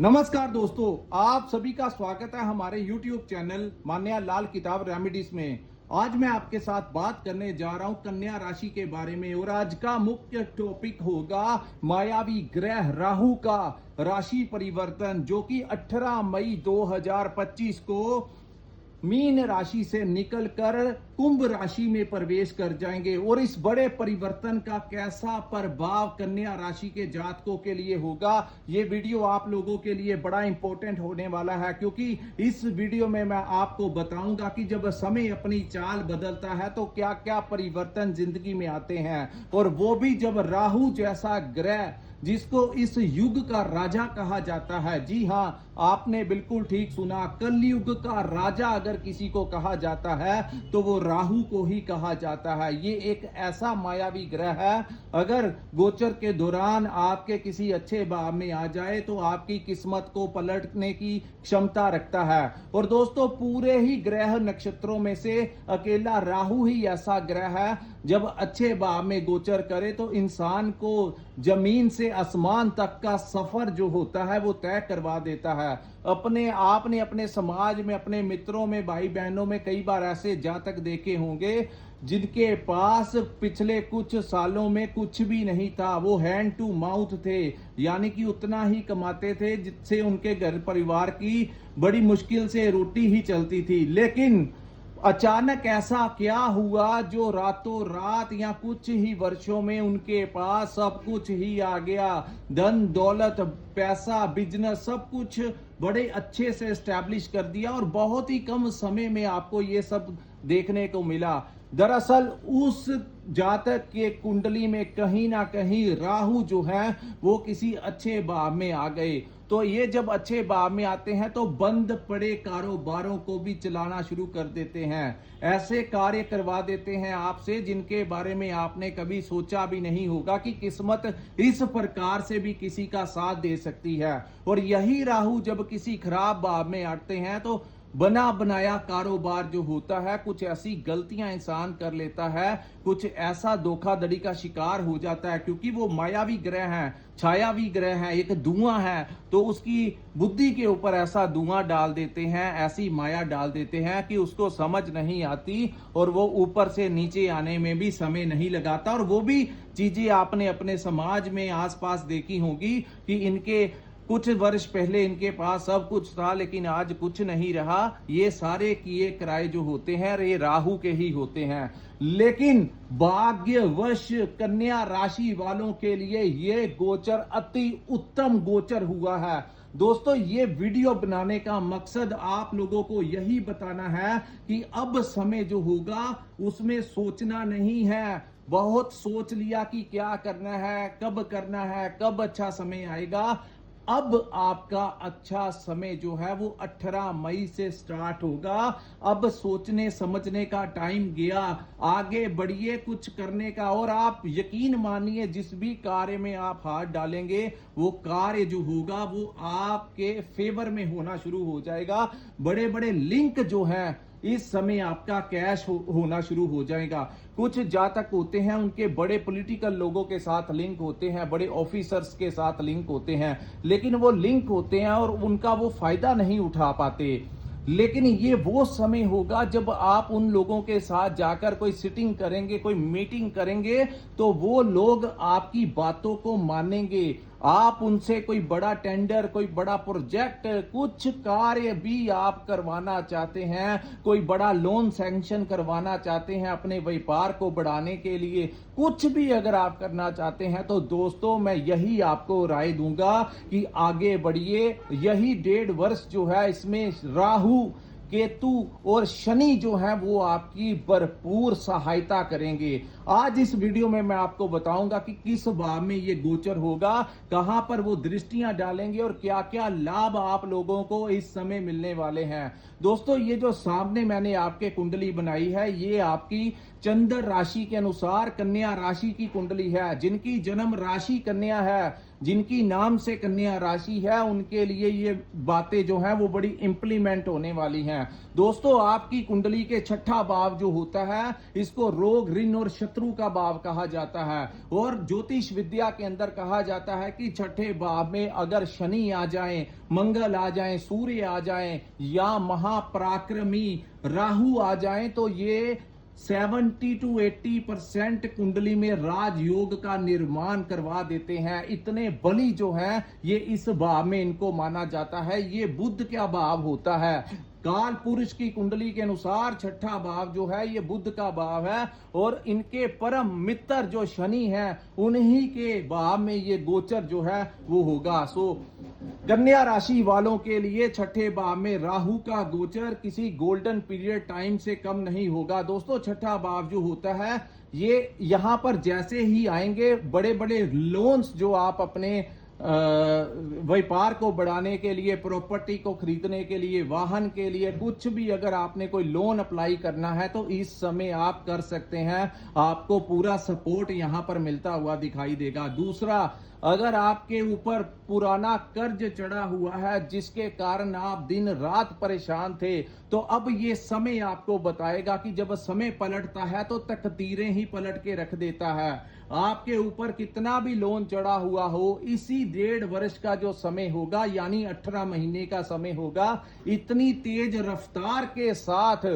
नमस्कार दोस्तों, आप सभी का स्वागत है हमारे YouTube चैनल मान्या लाल किताब रेमेडीज में। आज मैं आपके साथ बात करने जा रहा हूं कन्या राशि के बारे में और आज का मुख्य टॉपिक होगा मायावी ग्रह राहु का राशि परिवर्तन, जो कि 18 मई 2025 को मीन राशि से निकलकर कुंभ राशि में प्रवेश कर जाएंगे। और इस बड़े परिवर्तन का कैसा प्रभाव कन्या राशि के जातकों के लिए होगा, ये वीडियो आप लोगों के लिए बड़ा इंपॉर्टेंट होने वाला है, क्योंकि इस वीडियो में मैं आपको बताऊंगा कि जब समय अपनी चाल बदलता है तो क्या क्या परिवर्तन जिंदगी में आते हैं, और वो भी जब राहु जैसा ग्रह जिसको इस युग का राजा कहा जाता है। जी हां, आपने बिल्कुल ठीक सुना, कलयुग का राजा अगर किसी को कहा जाता है तो वो राहु को ही कहा जाता है। ये एक ऐसा मायावी ग्रह है, अगर गोचर के दौरान आपके किसी अच्छे भाव में आ जाए तो आपकी किस्मत को पलटने की क्षमता रखता है। और दोस्तों, पूरे ही ग्रह नक्षत्रों में से अकेला राहु ही ऐसा ग्रह है जब अच्छे भाव में गोचर करे तो इंसान को जमीन से आसमान तक का सफर जो होता है वो तय करवा देता है। आपने अपने समाज में, अपने मित्रों में, भाई बहनों में कई बार ऐसे जातक देखे होंगे जिनके पास पिछले कुछ सालों में कुछ भी नहीं था। वो हैंड टू माउथ थे, यानी कि उतना ही कमाते थे जिससे उनके घर परिवार की बड़ी मुश्किल से रोटी ही चलती थी। लेकिन अचानक ऐसा क्या हुआ जो रातों रात या कुछ ही वर्षों में उनके पास सब कुछ ही आ गया। धन दौलत, पैसा, बिजनेस, सब कुछ बड़े अच्छे से एस्टैब्लिश कर दिया और बहुत ही कम समय में आपको ये सब देखने को मिला। दरअसल उस जातक के कुंडली में कहीं ना कहीं राहु जो है वो किसी अच्छे भाव में आ गए। तो ये जब अच्छे भाव में आते हैं तो बंद पड़े कारोबारों को भी चलाना शुरू कर देते हैं। ऐसे कार्य करवा देते हैं आपसे जिनके बारे में आपने कभी सोचा भी नहीं होगा कि किस्मत इस प्रकार से भी किसी का साथ दे सकती है। और यही राहु जब किसी खराब भाव में आते हैं तो बना बनाया कारोबार जो होता है, कुछ ऐसी गलतियां इंसान कर लेता है, कुछ ऐसा धोखाधड़ी का शिकार हो जाता है, क्योंकि वो मायावी ग्रह है, छायावी ग्रह है, एक धुआं है, तो उसकी बुद्धि के ऊपर ऐसा धुआं डाल देते हैं, ऐसी माया डाल देते हैं कि उसको समझ नहीं आती और वो ऊपर से नीचे आने में भी समय नहीं लगाता। और वो भी चीजें आपने अपने समाज में आसपास देखी होगी कि इनके कुछ वर्ष पहले इनके पास सब कुछ था लेकिन आज कुछ नहीं रहा। ये सारे किए कराए जो होते हैं ये राहु के ही होते हैं। लेकिन भाग्यवश कन्या राशि वालों के लिए ये गोचर अति उत्तम गोचर हुआ है। दोस्तों, ये वीडियो बनाने का मकसद आप लोगों को यही बताना है कि अब समय जो होगा उसमें सोचना नहीं है। बहुत सोच लिया कि क्या करना है, कब करना है, कब अच्छा समय आएगा। अब आपका अच्छा समय जो है वो 18 मई से स्टार्ट होगा। अब सोचने समझने का टाइम गया, आगे बढ़िए कुछ करने का। और आप यकीन मानिए, जिस भी कार्य में आप हाथ डालेंगे वो कार्य जो होगा वो आपके फेवर में होना शुरू हो जाएगा। बड़े बड़े लिंक जो हैं इस समय आपका कैश होना शुरू हो जाएगा। कुछ जातक होते हैं उनके बड़े पॉलिटिकल लोगों के साथ लिंक होते हैं, बड़े ऑफिसर्स के साथ लिंक होते हैं, लेकिन वो लिंक होते हैं और उनका वो फायदा नहीं उठा पाते। लेकिन ये वो समय होगा जब आप उन लोगों के साथ जाकर कोई सिटिंग करेंगे, कोई मीटिंग करेंगे, तो वो लोग आपकी बातों को मानेंगे। आप उनसे कोई बड़ा टेंडर, कोई बड़ा प्रोजेक्ट, कुछ कार्य भी आप करवाना चाहते हैं, कोई बड़ा लोन सैंक्शन करवाना चाहते हैं अपने व्यापार को बढ़ाने के लिए, कुछ भी अगर आप करना चाहते हैं तो दोस्तों मैं यही आपको राय दूंगा कि आगे बढ़िए। यही 1.5 वर्ष जो है इसमें राहु, केतु और शनि जो है वो आपकी भरपूर सहायता करेंगे। आज इस वीडियो में मैं आपको बताऊंगा कि किस भाव में ये गोचर होगा, कहां पर वो दृष्टियां डालेंगे और क्या क्या लाभ आप लोगों को इस समय मिलने वाले हैं। दोस्तों, ये जो सामने मैंने आपके कुंडली बनाई है ये आपकी चंद्र राशि के अनुसार कन्या राशि की कुंडली है। जिनकी जन्म राशि कन्या है जिनकी नाम से कन्या राशि है उनके लिए ये बातें जो है वो बड़ी इंप्लीमेंट होने वाली हैं। दोस्तों, आपकी कुंडली के छठा भाव जो होता है इसको रोग, ऋण और शत्रु का भाव कहा जाता है। और ज्योतिष विद्या के अंदर कहा जाता है कि छठे भाव में अगर शनि आ जाए, मंगल आ जाए, सूर्य आ जाए या महापराक्रमी राहु आ जाए तो ये 70 to 80% कुंडली में राजयोग का निर्माण करवा देते हैं। इतने बली जो है ये इस भाव में इनको माना जाता है। ये बुध का भाव होता है। काल पुरुष की कुंडली के अनुसार छठा भाव जो है ये बुध का भाव है और इनके परम मित्र जो शनि है उन्हीं के भाव में ये गोचर जो है वो होगा। सो कन्या राशि वालों के लिए छठे भाव में राहु का गोचर किसी गोल्डन पीरियड टाइम से कम नहीं होगा। दोस्तों, छठा भाव जो होता है ये यहां पर जैसे ही आएंगे, बड़े बड़े लोन्स जो आप अपने व्यापार को बढ़ाने के लिए, प्रॉपर्टी को खरीदने के लिए, वाहन के लिए, कुछ भी अगर आपने कोई लोन अप्लाई करना है तो इस समय आप कर सकते हैं। आपको पूरा सपोर्ट यहां पर मिलता हुआ दिखाई देगा। दूसरा, अगर आपके ऊपर पुराना कर्ज चढ़ा हुआ है जिसके कारण आप दिन रात परेशान थे, तो अब ये समय आपको बताएगा कि जब समय पलटता है तो तकदीरें ही पलट के रख देता है। आपके ऊपर कितना भी लोन चढ़ा हुआ हो, इसी 1.5 वर्ष का जो समय होगा यानी 18 महीने का समय होगा, इतनी तेज रफ्तार के साथ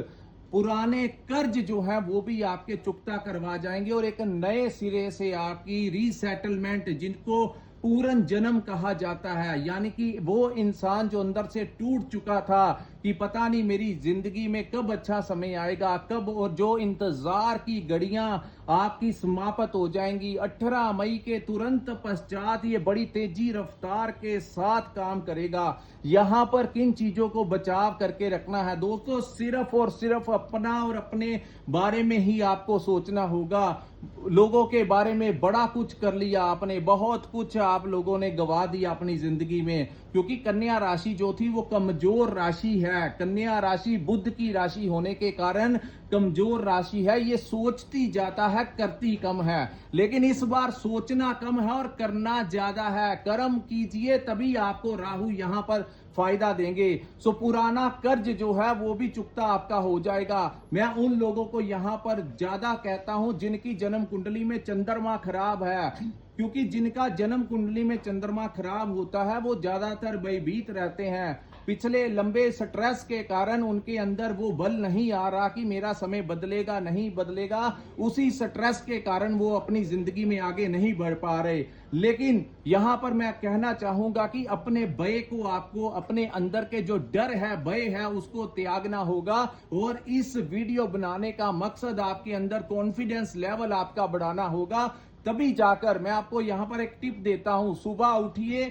पुराने कर्ज जो है वो भी आपके चुकता करवा जाएंगे और एक नए सिरे से आपकी रीसेटलमेंट, जिनको पूर्ण जन्म कहा जाता है, यानी कि वो इंसान जो अंदर से टूट चुका था कि पता नहीं मेरी जिंदगी में कब अच्छा समय आएगा, कब, और जो इंतजार की घड़ियां आपकी समाप्त हो जाएंगी। 18 मई के तुरंत पश्चात ये बड़ी तेजी रफ्तार के साथ काम करेगा। यहां पर किन चीजों को बचाव करके रखना है दोस्तों? सिर्फ और सिर्फ अपना और अपने बारे में ही आपको सोचना होगा। लोगों के बारे में बड़ा कुछ कर लिया आपने, बहुत कुछ आप लोगों ने गवा दिया अपनी जिंदगी में, क्योंकि कन्या राशि जो थी वो कमजोर राशि है। कन्या राशि बुध की राशि होने के कारण कमजोर राशि है। ये सोचती ज्यादा है, करती कम है, लेकिन इस बार सोचना कम है और करना ज्यादा है। कर्म कीजिए तभी आपको राहु यहां पर फायदा देंगे। सो पुराना कर्ज जो है वो भी चुकता आपका हो जाएगा। मैं उन लोगों को यहां पर ज्यादा कहता हूं जिनकी जन्म कुंडली में चंद्रमा खराब है, क्योंकि जिनका जन्म कुंडली में चंद्रमा खराब होता है वो ज्यादातर भयभीत रहते हैं। पिछले लंबे स्ट्रेस के कारण उनके अंदर वो बल नहीं आ रहा कि मेरा समय बदलेगा, नहीं बदलेगा। उसी स्ट्रेस के कारण वो अपनी जिंदगी में आगे नहीं बढ़ पा रहे। लेकिन यहां पर मैं कहना चाहूंगा कि अपने भय को, आपको अपने अंदर के जो डर है, भय है, उसको त्यागना होगा। और इस वीडियो बनाने का मकसद आपके अंदर कॉन्फिडेंस लेवल आपका बढ़ाना होगा। तभी जाकर मैं आपको यहां पर एक टिप देता हूं। सुबह उठिए,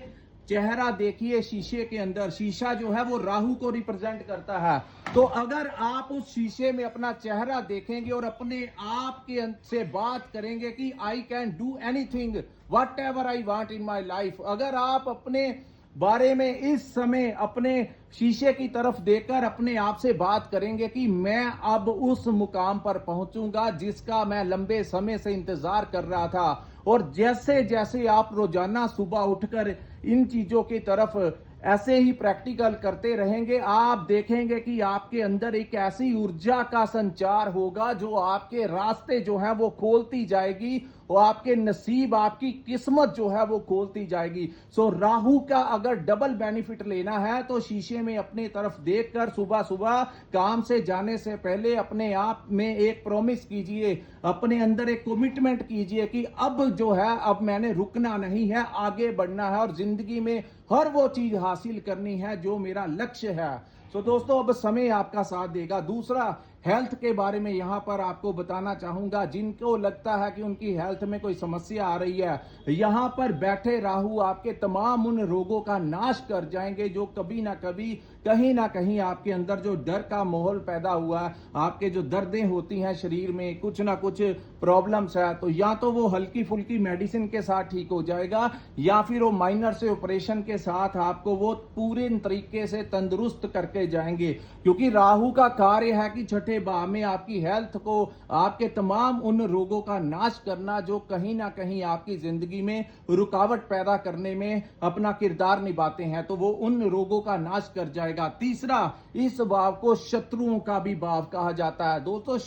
चेहरा देखिए शीशे के अंदर। शीशा जो है वो राहु को रिप्रेजेंट करता है। तो अगर आप उस शीशे में अपना चेहरा देखेंगे और अपने आप के से बात करेंगे कि I can do anything what ever I want in my life, अगर आप अपने बारे में इस समय अपने शीशे की तरफ देखकर अपने आप से बात करेंगे कि मैं अब उस मुकाम पर पहुंचूंगा जिसका मैं लंबे समय से इंतजार कर रहा था, और जैसे जैसे आप रोजाना सुबह उठकर इन चीजों की तरफ ऐसे ही प्रैक्टिकल करते रहेंगे, आप देखेंगे कि आपके अंदर एक ऐसी ऊर्जा का संचार होगा जो आपके रास्ते जो है वो खोलती जाएगी, और आपके नसीब, आपकी किस्मत जो है वो खोलती जाएगी। सो राहु का अगर डबल बेनिफिट लेना है तो शीशे में अपने तरफ देखकर सुबह सुबह काम से जाने से पहले अपने आप में एक प्रॉमिस कीजिए, अपने अंदर एक कमिटमेंट कीजिए कि अब जो है, अब मैंने रुकना नहीं है, आगे बढ़ना है और जिंदगी में हर वो चीज हासिल करनी है जो मेरा लक्ष्य है। तो दोस्तों, अब समय आपका साथ देगा। दूसरा, हेल्थ के बारे में यहां पर आपको बताना चाहूंगा। जिनको लगता है कि उनकी हेल्थ में कोई समस्या आ रही है, यहां पर बैठे राहु आपके तमाम उन रोगों का नाश कर जाएंगे जो कभी ना कभी, कहीं ना कहीं आपके अंदर जो डर का माहौल पैदा हुआ है, आपके जो दर्दें होती हैं शरीर में, कुछ ना कुछ प्रॉब्लम्स है, तो या तो वो हल्की फुल्की मेडिसिन के साथ ठीक हो जाएगा या फिर वो माइनर से ऑपरेशन के साथ आपको वो पूरे तरीके से तंदुरुस्त करके जाएंगे। क्योंकि राहु का कार्य है कि छठे तीसरे भाव में आपकी हेल्थ को, आपके तमाम उन रोगों का नाश करना जो कहीं ना कहीं आपकी जिंदगी में रुकावट पैदा करने में अपना किरदार निभाते हैं, तो वो उन रोगों का नाश कर जाएगा। तीसरा, इस भाव को शत्रुओं का भी भाव कहा जाता है। दोस्तों,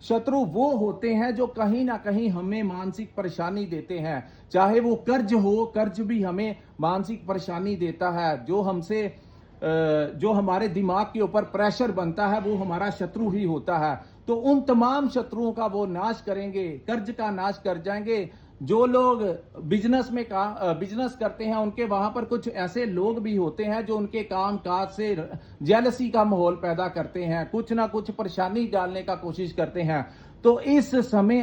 शत्रु वो होते हैं जो कहीं ना कहीं हमें मानसिक परेशानी देते हैं। चाहे वो कर्ज हो, कर्ज भी हमें मानसिक परेशानी देता है। जो हमारे दिमाग के ऊपर प्रेशर बनता है वो हमारा शत्रु ही होता है। तो उन तमाम शत्रुओं का वो नाश करेंगे, कर्ज का नाश कर जाएंगे। जो लोग बिजनेस करते हैं, उनके वहां पर कुछ ऐसे लोग भी होते हैं जो उनके काम काज से जेलसी का माहौल पैदा करते हैं, कुछ ना कुछ परेशानी डालने का कोशिश करते हैं। तो इस समय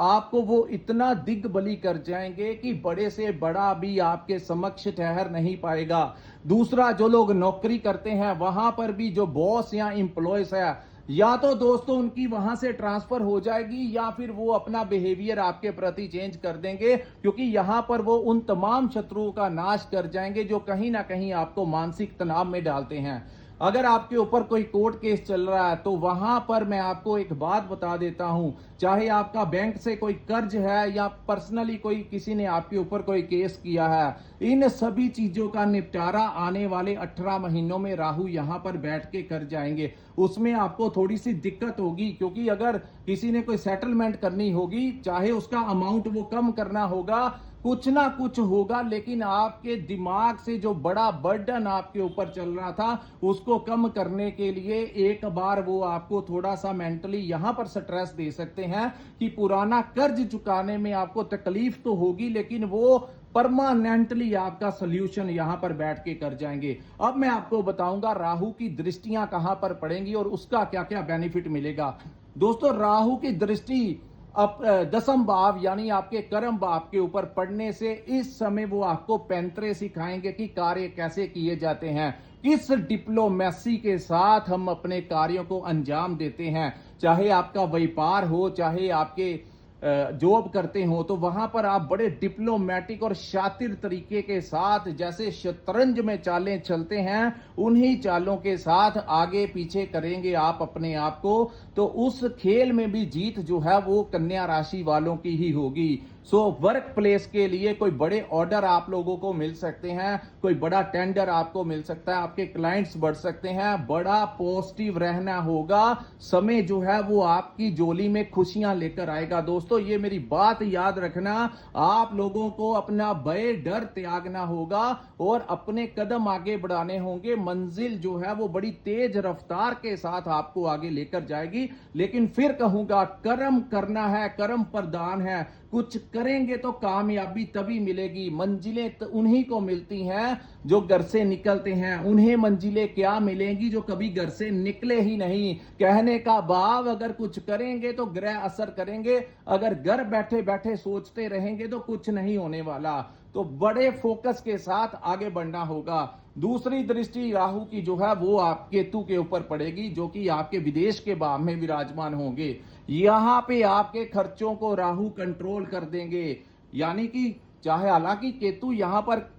आपको वो इतना दिग्बली कर जाएंगे कि बड़े से बड़ा भी आपके समक्ष ठहर नहीं पाएगा। दूसरा, जो लोग नौकरी करते हैं वहां पर भी जो बॉस या एम्प्लॉयज है, या तो दोस्तों उनकी वहां से ट्रांसफर हो जाएगी या फिर वो अपना बिहेवियर आपके प्रति चेंज कर देंगे, क्योंकि यहां पर वो उन तमाम शत्रुओं का नाश कर जाएंगे जो कहीं ना कहीं आपको मानसिक तनाव में डालते हैं। अगर आपके ऊपर कोई कोर्ट केस चल रहा है तो वहां पर मैं आपको एक बात बता देता हूं, चाहे आपका बैंक से कोई कर्ज है या पर्सनली कोई किसी ने आपके ऊपर कोई केस किया है, इन सभी चीजों का निपटारा आने वाले 18 महीनों में राहु यहां पर बैठ के कर जाएंगे। उसमें आपको थोड़ी सी दिक्कत होगी, क्योंकि अगर किसी ने कोई सेटलमेंट करनी होगी, चाहे उसका अमाउंट वो कम करना होगा, कुछ ना कुछ होगा, लेकिन आपके दिमाग से जो बड़ा बर्डन आपके ऊपर चल रहा था उसको कम करने के लिए एक बार वो आपको थोड़ा सा मेंटली यहां पर स्ट्रेस दे सकते हैं कि पुराना कर्ज चुकाने में आपको तकलीफ तो होगी, लेकिन वो परमानेंटली आपका सोल्यूशन यहां पर बैठ के कर जाएंगे। अब मैं आपको बताऊंगा राहु की दृष्टियां कहां पर पड़ेंगी और उसका क्या क्या बेनिफिट मिलेगा। दोस्तों, राहु की दृष्टि दसम भाव यानी आपके कर्म भाव के ऊपर पड़ने से इस समय वो आपको पैंतरे सिखाएंगे कि कार्य कैसे किए जाते हैं, किस डिप्लोमेसी के साथ हम अपने कार्यों को अंजाम देते हैं। चाहे आपका व्यापार हो, चाहे आपके जॉब करते हो, तो वहां पर आप बड़े डिप्लोमेटिक और शातिर तरीके के साथ, जैसे शतरंज में चालें चलते हैं, उन्हीं चालों के साथ आगे पीछे करेंगे आप अपने आप को, तो उस खेल में भी जीत जो है वो कन्या राशि वालों की ही होगी। सो वर्क प्लेस के लिए कोई बड़े ऑर्डर आप लोगों को मिल सकते हैं, कोई बड़ा टेंडर आपको मिल सकता है, आपके क्लाइंट्स बढ़ सकते हैं, बड़ा पॉजिटिव रहना होगा। समय जो है वो आपकी जोली में खुशियां लेकर आएगा। दोस्तों, ये मेरी बात याद रखना, आप लोगों को अपना भय डर त्यागना होगा और अपने कदम आगे बढ़ाने होंगे। मंजिल जो है वो बड़ी तेज रफ्तार के साथ आपको आगे लेकर जाएगी, लेकिन फिर कहूंगा कर्म करना है, कर्म प्रधान है। कुछ करेंगे तो कामयाबी तभी मिलेगी। मंजिलें तो उन्हीं को मिलती हैं जो घर से निकलते हैं, उन्हें मंजिलें क्या मिलेंगी जो कभी घर से निकले ही नहीं। कहने का भाव, अगर कुछ करेंगे तो ग्रह असर करेंगे, अगर घर बैठे बैठे सोचते रहेंगे तो कुछ नहीं होने वाला। तो बड़े फोकस के साथ आगे बढ़ना होगा। दूसरी दृष्टि राहु की जो है वो आप केतु के ऊपर पड़ेगी, जो कि आपके विदेश के भाव में विराजमान होंगे। यहां पे आपके खर्चों को राहु कंट्रोल कर देंगे, यानी कि चाहे हालांकि केतु यहां पर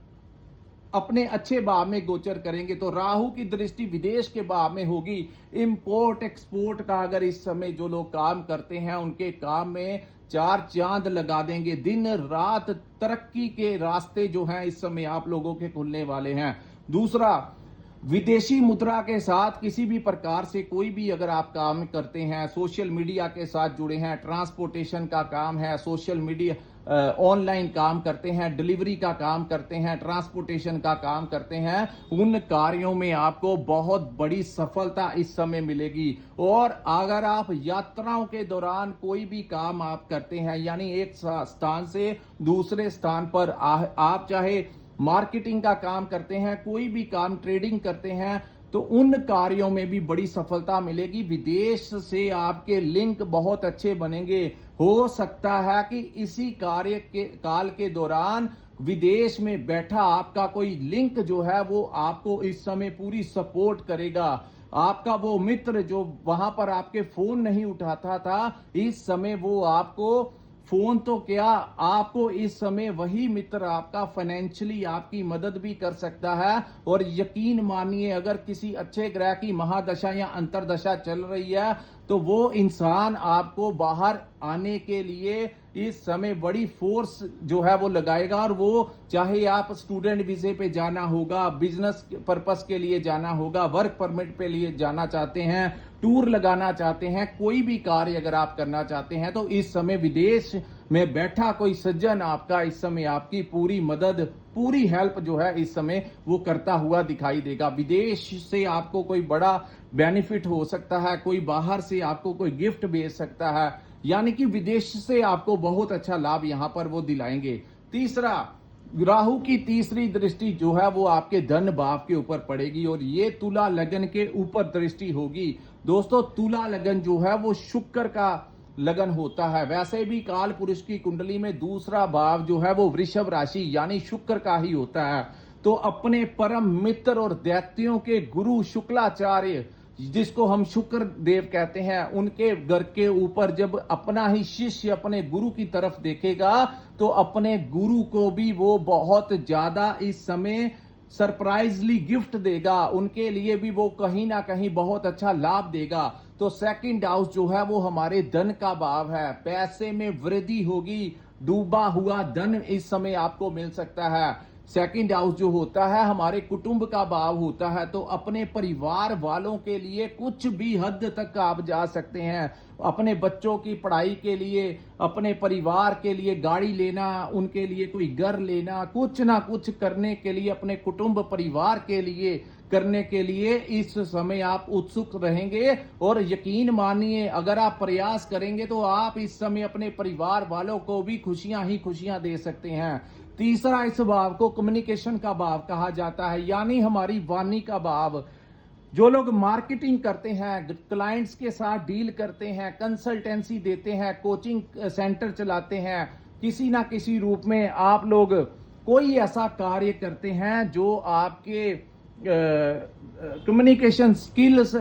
अपने अच्छे भाव में गोचर करेंगे, तो राहु की दृष्टि विदेश के भाव में होगी। इंपोर्ट एक्सपोर्ट का अगर इस समय जो लोग काम करते हैं उनके काम में चार चांद लगा देंगे। दिन रात तरक्की के रास्ते जो हैं इस समय आप लोगों के खुलने वाले हैं। दूसरा, विदेशी मुद्रा के साथ किसी भी प्रकार से कोई भी अगर आप काम करते हैं, सोशल मीडिया के साथ जुड़े हैं, ट्रांसपोर्टेशन का काम है, सोशल मीडिया ऑनलाइन काम करते हैं, डिलीवरी का काम करते हैं, ट्रांसपोर्टेशन का काम करते हैं, उन कार्यों में आपको बहुत बड़ी सफलता इस समय मिलेगी। और अगर आप यात्राओं के दौरान कोई भी काम आप करते हैं, यानी एक स्थान से दूसरे स्थान पर आप चाहे मार्केटिंग का काम करते हैं, कोई भी काम ट्रेडिंग करते हैं, तो उन कार्यों में भी बड़ी सफलता मिलेगी। विदेश से आपके लिंक बहुत अच्छे बनेंगे। हो सकता है कि इसी काल के दौरान विदेश में बैठा आपका कोई लिंक जो है वो आपको इस समय पूरी सपोर्ट करेगा। आपका वो मित्र जो वहां पर आपके फोन नहीं उठाता था, इस समय वो आपको फोन तो क्या, आपको इस समय वही मित्र आपका फाइनेंशियली आपकी मदद भी कर सकता है। और यकीन मानिए, अगर किसी अच्छे ग्रह की महादशा या अंतरदशा चल रही है तो वो इंसान आपको बाहर आने के लिए इस समय बड़ी फोर्स जो है वो लगाएगा। और वो चाहे आप स्टूडेंट वीजे पे जाना होगा, बिजनेस पर्पस के लिए जाना होगा, वर्क परमिट पे लिए जाना चाहते हैं, टूर लगाना चाहते हैं, कोई भी कार्य अगर आप करना चाहते हैं तो इस समय विदेश में बैठा कोई सज्जन आपका इस समय आपकी पूरी मदद, पूरी हेल्प जो है इस समय वो करता हुआ दिखाई देगा। विदेश से आपको कोई बड़ा बेनिफिट हो सकता है, कोई बाहर से आपको कोई गिफ्ट भेज सकता है, यानी कि विदेश से आपको बहुत अच्छा लाभ यहां पर वो दिलाएंगे। तीसरा, राहु की तीसरी दृष्टि जो है वो आपके धन भाव के ऊपर पड़ेगी और ये तुला लगन के ऊपर दृष्टि होगी। दोस्तों, तुला लगन जो है वो शुक्र का लगन होता है। वैसे भी काल पुरुष की कुंडली में दूसरा भाव जो है वो वृषभ राशि यानी शुक्र का ही होता है। तो अपने परम मित्र और दैत्यों के गुरु शुक्लाचार्य, जिसको हम शुक्र देव कहते हैं, उनके घर के ऊपर जब अपना ही शिष्य अपने गुरु की तरफ देखेगा तो अपने गुरु को भी वो बहुत ज्यादा इस समय सरप्राइजली गिफ्ट देगा, उनके लिए भी वो कहीं ना कहीं बहुत अच्छा लाभ देगा। तो सेकंड हाउस जो है वो हमारे धन का भाव है, पैसे में वृद्धि होगी, डूबा हुआ धन इस समय आपको मिल सकता है। सेकंड हाउस जो होता है हमारे कुटुंब का भाव होता है, तो अपने परिवार वालों के लिए कुछ भी हद तक आप जा सकते हैं। अपने बच्चों की पढ़ाई के लिए, अपने परिवार के लिए गाड़ी लेना, उनके लिए कोई घर लेना, कुछ ना कुछ करने के लिए, अपने कुटुंब परिवार के लिए करने के लिए इस समय आप उत्सुक रहेंगे। और यकीन मानिए, अगर आप प्रयास करेंगे तो आप इस समय अपने परिवार वालों को भी खुशियां ही खुशियां दे सकते हैं। तीसरा, इस भाव को कम्युनिकेशन का भाव कहा जाता है, यानी हमारी वाणी का भाव। जो लोग मार्केटिंग करते हैं, क्लाइंट्स के साथ डील करते हैं, कंसल्टेंसी देते हैं, कोचिंग सेंटर चलाते हैं, किसी ना किसी रूप में आप लोग कोई ऐसा कार्य करते हैं जो आपके कम्युनिकेशन स्किल्स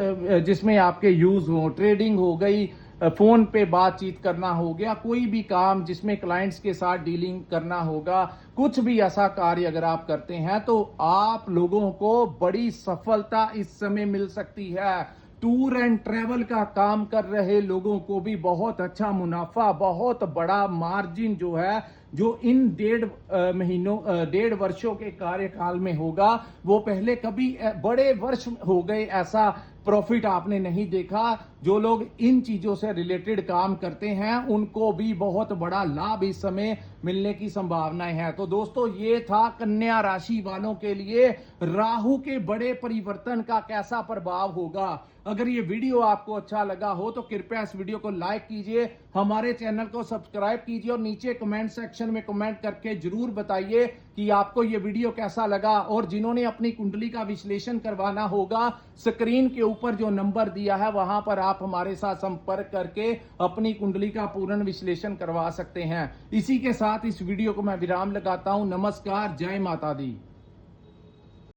जिसमें आपके यूज हो, ट्रेडिंग हो गई, फोन पे बातचीत करना हो गया, कोई भी काम जिसमें क्लाइंट्स के साथ डीलिंग करना होगा, कुछ भी ऐसा कार्य अगर आप करते हैं तो आप लोगों को बड़ी सफलता इस समय मिल सकती है। टूर एंड ट्रेवल का काम कर रहे लोगों को भी बहुत अच्छा मुनाफा, बहुत बड़ा मार्जिन जो है, जो इन 1.5 वर्षों के कार्यकाल में होगा, वो पहले कभी बड़े वर्ष हो गए ऐसा प्रॉफिट आपने नहीं देखा। जो लोग इन चीजों से रिलेटेड काम करते हैं उनको भी बहुत बड़ा लाभ इस समय मिलने की संभावनाएं हैं। तो दोस्तों, ये था कन्या राशि वालों के लिए राहु के बड़े परिवर्तन का कैसा प्रभाव होगा। अगर ये वीडियो आपको अच्छा लगा हो तो कृपया इस वीडियो को लाइक कीजिए, हमारे चैनल को सब्सक्राइब कीजिए और नीचे कमेंट सेक्शन में कमेंट करके जरूर बताइए कि आपको ये वीडियो कैसा लगा। और जिन्होंने अपनी कुंडली का विश्लेषण करवाना होगा, स्क्रीन के ऊपर जो नंबर दिया है वहां पर आप हमारे साथ संपर्क करके अपनी कुंडली का पूर्ण विश्लेषण करवा सकते हैं। इसी के साथ इस वीडियो को मैं विराम लगाता हूं। नमस्कार, जय माता दी।